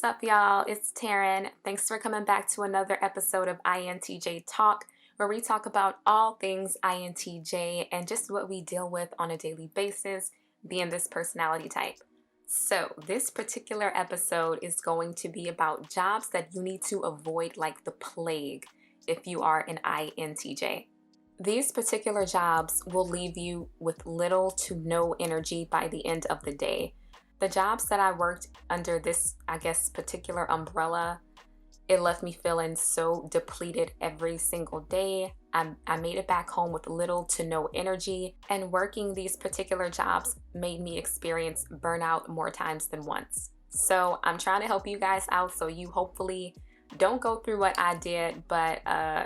up, y'all? It's Taryn. Thanks for coming back to another episode of INTJ Talk, where we talk about all things INTJ and just what we deal with on a daily basis, being this personality type. So, this particular episode is going to be about jobs that you need to avoid like the plague if you are an INTJ. These particular jobs will leave you with little to no energy by the end of the day. The jobs that I worked under this, particular umbrella, it left me feeling so depleted every single day. I made it back home with little to no energy, and working these particular jobs made me experience burnout more times than once. So I'm trying to help you guys out so you hopefully don't go through what I did, but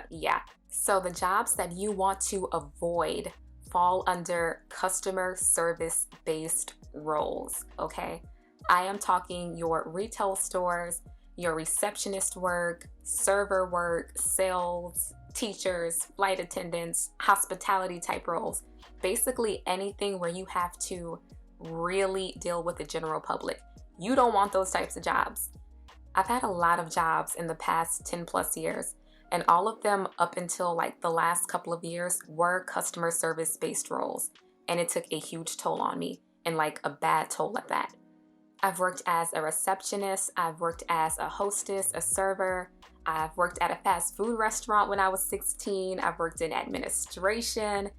yeah. So the jobs that you want to avoid fall under customer service based roles, okay? I am talking your retail stores, your receptionist work, server work, sales, teachers, flight attendants, hospitality type roles. Basically anything where you have to really deal with the general public. You don't want those types of jobs. I've had a lot of jobs in the past 10 plus years, and all of them up until like the last couple of years were customer service based roles. And it took a huge toll on me, and like a bad toll at that. I've worked as a receptionist, I've worked as a hostess, a server, I've worked at a fast food restaurant when I was 16, I've worked in administration,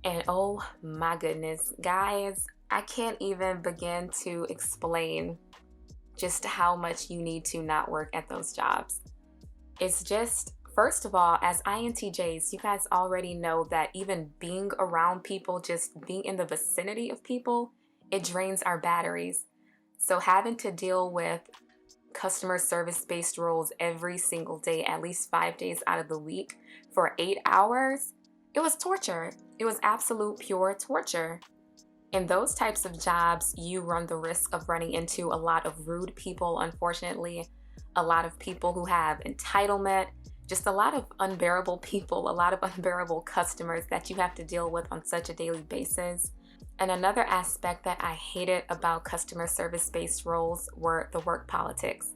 and oh my goodness, guys, I can't even begin to explain just how much you need to not work at those jobs. It's just, first of all, as INTJs, you guys already know that even being around people, just being in the vicinity of people, it drains our batteries. So having to deal with customer service based roles every single day, at least 5 days out of the week for 8 hours, it was torture. It was absolute pure torture. In those types of jobs, you run the risk of running into a lot of rude people, unfortunately, a lot of people who have entitlement, just a lot of unbearable people, a lot of unbearable customers that you have to deal with on such a daily basis. And another aspect that I hated about customer service-based roles were the work politics.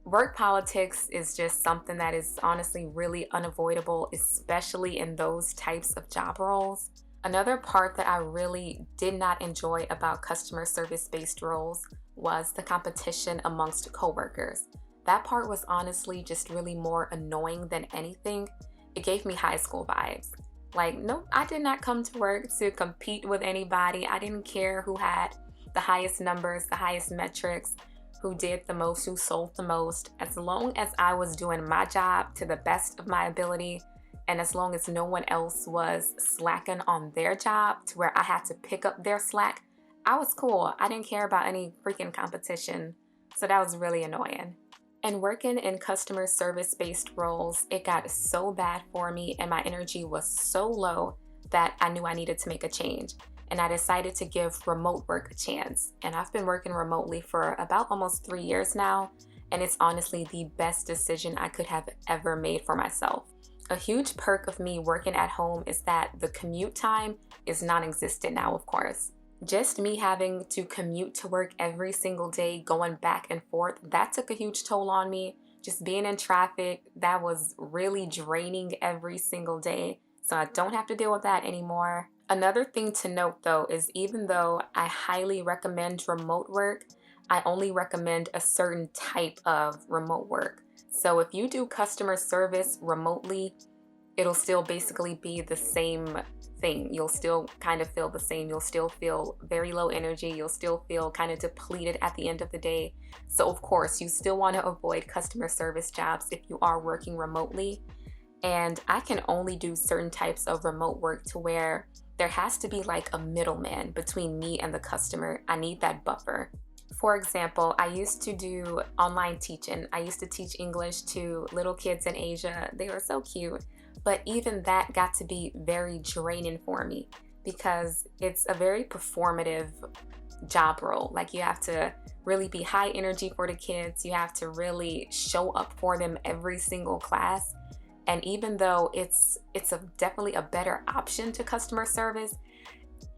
Work politics is just something that is honestly really unavoidable, especially in those types of job roles. Another part that I really did not enjoy about customer service-based roles was the competition amongst coworkers. That part was honestly just really more annoying than anything. It gave me high school vibes. Like, no, I did not come to work to compete with anybody. I didn't care who had the highest numbers, the highest metrics, who did the most, who sold the most. As long as I was doing my job to the best of my ability, and as long as no one else was slacking on their job to where I had to pick up their slack, I was cool. I didn't care about any freaking competition. So that was really annoying. And working in customer service-based roles, it got so bad for me and my energy was so low that I knew I needed to make a change. And I decided to give remote work a chance. And I've been working remotely for about almost 3 years now. And it's honestly the best decision I could have ever made for myself. A huge perk of me working at home is that the commute time is non-existent now, of course. Just me having to commute to work every single day, going back and forth, that took a huge toll on me. Just being in traffic, that was really draining every single day. So I don't have to deal with that anymore. Another thing to note though is even though I highly recommend remote work, I only recommend a certain type of remote work. So if you do customer service remotely, it'll still basically be the same thing. You'll still kind of feel the same. You'll still feel very low energy. You'll still feel kind of depleted at the end of the day. So of course, you still want to avoid customer service jobs if you are working remotely. And I can only do certain types of remote work to where there has to be like a middleman between me and the customer. I need that buffer. For example, I used to do online teaching. I used to teach English to little kids in Asia. They were so cute. But even that got to be very draining for me because it's a very performative job role. Like you have to really be high energy for the kids. You have to really show up for them every single class. And even though it's definitely a better option to customer service,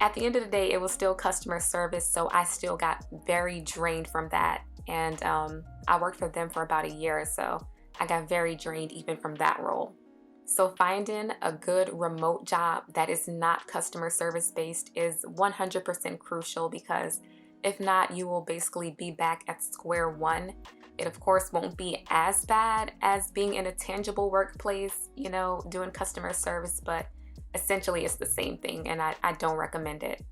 at the end of the day, it was still customer service, so I still got very drained from that. And I worked for them for about a year, so I got very drained even from that role. So finding a good remote job that is not customer service based is 100% crucial, because if not, you will basically be back at square one. It of course won't be as bad as being in a tangible workplace, doing customer service, but essentially it's the same thing, and I don't recommend it.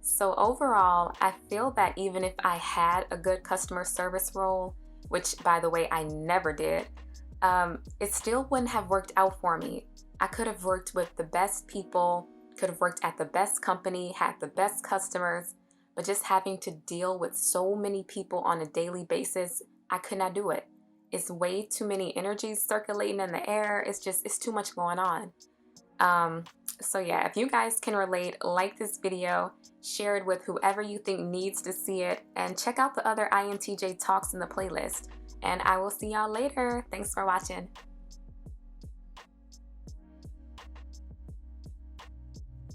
So overall, I feel that even if I had a good customer service role, which by the way, I never did, it still wouldn't have worked out for me. I could have worked with the best people, could have worked at the best company, had the best customers, but just having to deal with so many people on a daily basis, I could not do it. It's way too many energies circulating in the air. It's too much going on. Um, so yeah, if you guys can relate, like this video, share it with whoever you think needs to see it, and check out the other INTJ talks in the playlist. And I will see y'all later. Thanks for watching.